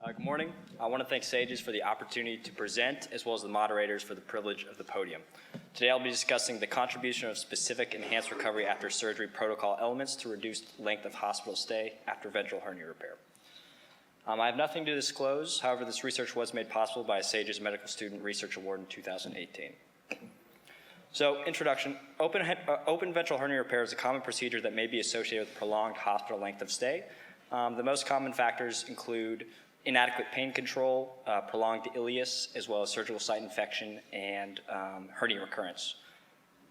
Good morning. I want to thank SAGES for the opportunity to present, as well as the moderators for the privilege of the podium. Today I'll be discussing the contribution of specific enhanced recovery after surgery protocol elements to reduced length of hospital stay after ventral hernia repair. I have nothing to disclose. However, this research was made possible by a SAGES Medical Student Research Award in 2018. So, introduction. Open ventral hernia repair is a common procedure that may be associated with prolonged hospital length of stay. The most common factors include inadequate pain control, prolonged ileus, as well as surgical site infection and hernia recurrence.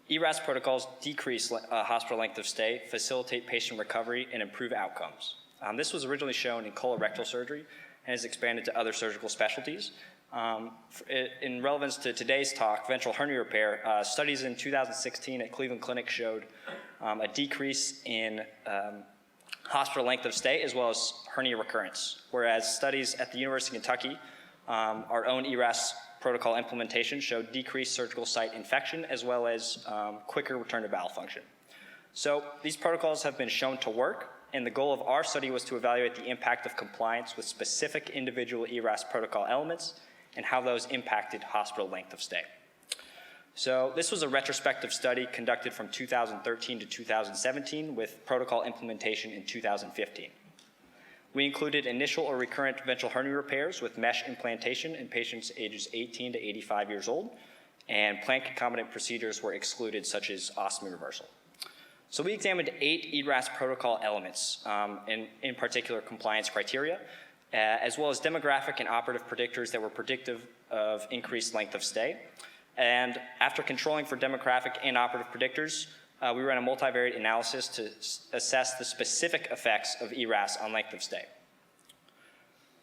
ERAS protocols decrease hospital length of stay, facilitate patient recovery, and improve outcomes. This was originally shown in colorectal surgery and has expanded to other surgical specialties. In relevance to today's talk, ventral hernia repair, studies in 2016 at Cleveland Clinic showed a decrease in hospital length of stay as well as hernia recurrence, whereas studies at the University of Kentucky, our own ERAS protocol implementation showed decreased surgical site infection as well as quicker return to bowel function. So these protocols have been shown to work, and the goal of our study was to evaluate the impact of compliance with specific individual ERAS protocol elements and how those impacted hospital length of stay. So this was a retrospective study conducted from 2013 to 2017 with protocol implementation in 2015. We included initial or recurrent ventral hernia repairs with mesh implantation in patients ages 18 to 85 years old, and plant concomitant procedures were excluded, such as ostomy reversal. So we examined 8 ERAS protocol elements, in particular compliance criteria, as well as demographic and operative predictors that were predictive of increased length of stay. And after controlling for demographic and operative predictors, we ran a multivariate analysis to assess the specific effects of ERAS on length of stay.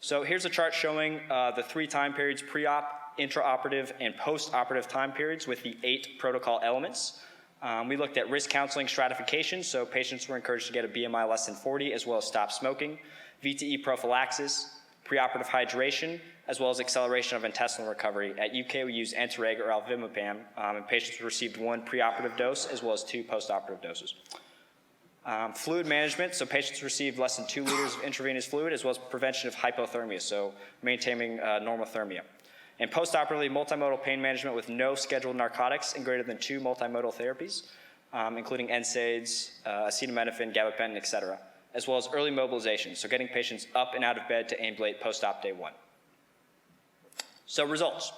So here's a chart showing the 3 time periods, pre-op, intraoperative, and post-operative time periods with the 8 protocol elements. We looked at risk counseling stratification, so patients were encouraged to get a BMI less than 40, as well as stop smoking, VTE prophylaxis, preoperative hydration, as well as acceleration of intestinal recovery. At UK, we use Entereg or alvimipam, and patients received 1 preoperative dose as well as 2 postoperative doses. Fluid management, so patients received less than 2 liters of intravenous fluid, as well as prevention of hypothermia, so maintaining normothermia. And postoperatively, multimodal pain management with no scheduled narcotics and greater than 2 multimodal therapies, including NSAIDs, acetaminophen, gabapentin, et cetera, as well as early mobilization, so getting patients up and out of bed to ambulate post-op day 1. So results.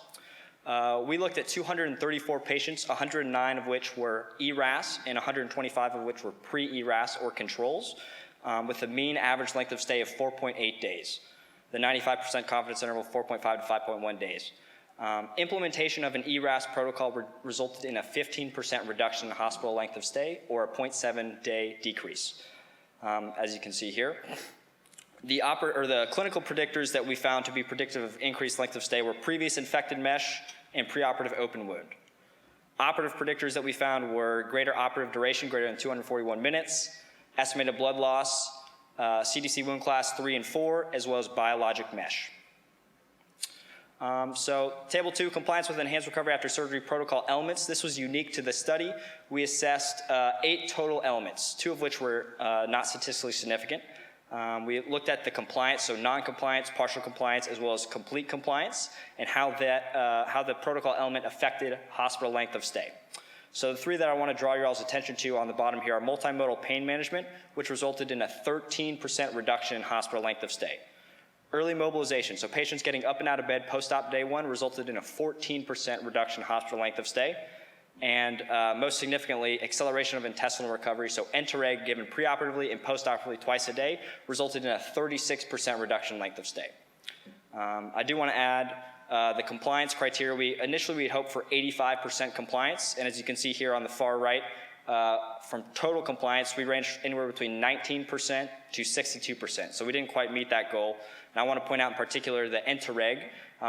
We looked at 234 patients, 109 of which were ERAS and 125 of which were pre-ERAS or controls, with a mean average length of stay of 4.8 days. The 95% confidence interval 4.5 to 5.1 days. Implementation of an ERAS protocol resulted in a 15% reduction in hospital length of stay, or a 0.7-day decrease. As you can see here. The clinical predictors that we found to be predictive of increased length of stay were previous infected mesh and preoperative open wound. Operative predictors that we found were greater operative duration, greater than 241 minutes, estimated blood loss, CDC wound class 3 and 4, as well as biologic mesh. So table 2, compliance with enhanced recovery after surgery protocol elements. This was unique to the study. We assessed 8 total elements, 2 of which were not statistically significant. We looked at the compliance, so non-compliance, partial compliance, as well as complete compliance, and how the protocol element affected hospital length of stay. So the 3 that I want to draw your all's attention to on the bottom here are multimodal pain management, which resulted in a 13% reduction in hospital length of stay. Early mobilization, so patients getting up and out of bed post-op day 1 resulted in a 14% reduction in hospital length of stay. And most significantly, acceleration of intestinal recovery, so Entereg given preoperatively and postoperatively twice a day resulted in a 36% reduction in length of stay. I do want to add the compliance criteria. Initially we had hoped for 85% compliance, and as you can see here on the far right, from total compliance, we ranged anywhere between 19% to 62%. So we didn't quite meet that goal. And I want to point out in particular the Entereg,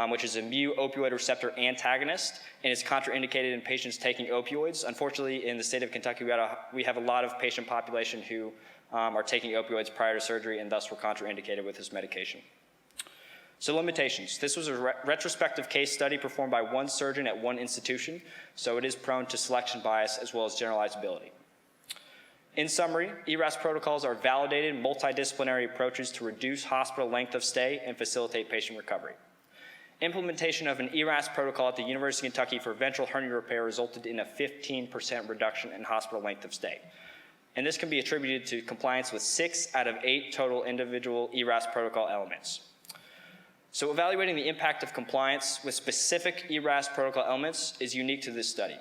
which is a mu opioid receptor antagonist, and is contraindicated in patients taking opioids. Unfortunately, in the state of Kentucky, we have a lot of patient population who are taking opioids prior to surgery and thus were contraindicated with this medication. So limitations. This was a retrospective case study performed by 1 surgeon at 1 institution, so it is prone to selection bias as well as generalizability. In summary, ERAS protocols are validated multidisciplinary approaches to reduce hospital length of stay and facilitate patient recovery. Implementation of an ERAS protocol at the University of Kentucky for ventral hernia repair resulted in a 15% reduction in hospital length of stay. And this can be attributed to compliance with 6 out of 8 total individual ERAS protocol elements. So evaluating the impact of compliance with specific ERAS protocol elements is unique to this study.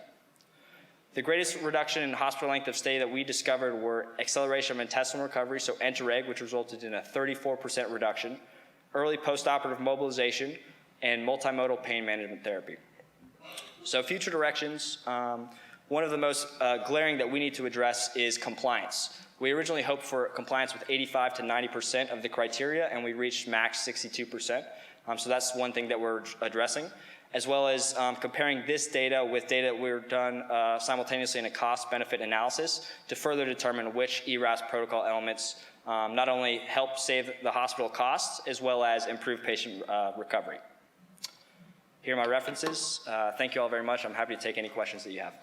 The greatest reduction in hospital length of stay that we discovered were acceleration of intestinal recovery, so enter-egg, which resulted in a 34% reduction, early postoperative mobilization, and multimodal pain management therapy. So future directions, one of the most glaring that we need to address is compliance. We originally hoped for compliance with 85 to 90% of the criteria, and we reached max 62%. So that's one thing that we're addressing, as well as comparing this data with data that we're done simultaneously in a cost-benefit analysis to further determine which ERAS protocol elements not only help save the hospital costs, as well as improve patient recovery. Here are my references. Thank you all very much. I'm happy to take any questions that you have.